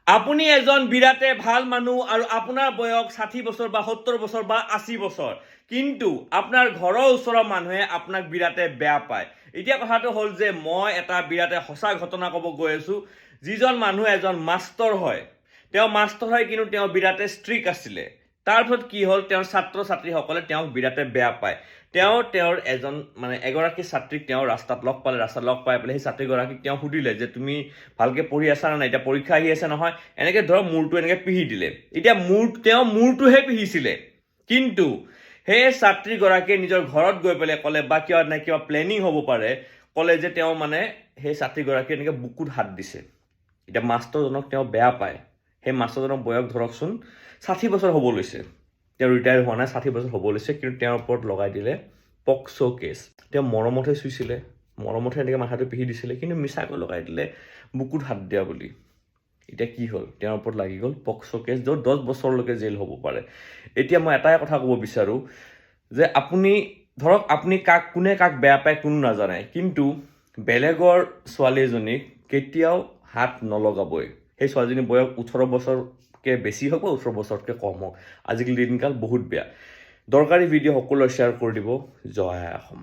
আপুনি এজন বিৰাটে ভাল মানুহ আৰু আপোনাৰ বয়স 60 বছৰ বা 70 বছৰ বা 80 বছৰ, কিন্তু আপোনাৰ ঘৰৰ ওচৰৰ মানুহে আপোনাক বিৰাটে বেয়া পায়। এতিয়া কথাটো হ'ল যে মই এটা বিৰাটে সঁচা ঘটনা ক'ব গৈ আছোঁ। যিজন মানুহ এজন মাষ্টৰ হয়, তেওঁ মাষ্টৰ হয় কিন্তু তেওঁ বিৰাটে ষ্ট্ৰিক আছিলে। তাৰ ফলত কি হ'ল, তেওঁৰ ছাত্ৰ ছাত্ৰীসকলে তেওঁক বিৰাটে বেয়া পায়। তেওঁৰ এগৰাকী ছাত্ৰীক তেওঁ ৰাস্তাত লগ পাই পেলাই সেই ছাত্ৰীগৰাকীক তেওঁ সুধিলে যে তুমি ভালকৈ পঢ়ি আছা নে নাই, এতিয়া পৰীক্ষা আহি আছে নহয়, এনেকৈ ধৰক মূৰটো এনেকৈ পিহি দিলে। এতিয়া তেওঁ মূৰটোহে পিহিছিলে, কিন্তু সেই ছাত্ৰীগৰাকীয়ে নিজৰ ঘৰত গৈ পেলাই ক'লে বা কিবা প্লেনিং হ'ব পাৰে, ক'লে যে তেওঁ সেই ছাত্ৰীগৰাকীয়ে এনেকৈ বুকুত হাত দিছে। এতিয়া মাষ্টৰজনক তেওঁ বেয়া পায়। সেই মাষ্টৰজনৰ বয়স ধৰকচোন 60 বছৰ হ'ব লৈছে, তেওঁ ৰিটায়াৰ হোৱা নাই, 60 বছৰ হ'ব লৈছে, কিন্তু তেওঁৰ ওপৰত লগাই দিলে পক্সো কেছ। তেওঁ মৰমতহে চুইছিলে, মৰমতহে এনেকৈ মাথাটো পিহি দিছিলে, কিন্তু মিছাকৈ লগাই দিলে বুকুত হাত দিয়া বুলি। এতিয়া কি হ'ল, তেওঁৰ ওপৰত লাগি গ'ল পক্সো কেছ, য'ত 10 বছৰলৈকে জেল হ'ব পাৰে। এতিয়া মই এটাই কথা ক'ব বিচাৰোঁ যে আপুনি কোনে কাক বেয়া পায় কোনো নাজানে, কিন্তু বেলেগৰ ছোৱালী এজনীক কেতিয়াও হাত নলগাবই। সেই ছোৱালীজনীৰ বয়স 18 বছৰতকৈ বেছি হওক বা 18 বছৰতকৈ কম হওক। আজিকালি দিনকাল বহুত বেয়া। দৰকাৰী ভিডিঅ' সকলোৱে শ্বেয়াৰ কৰি দিব। জয় আই অসম।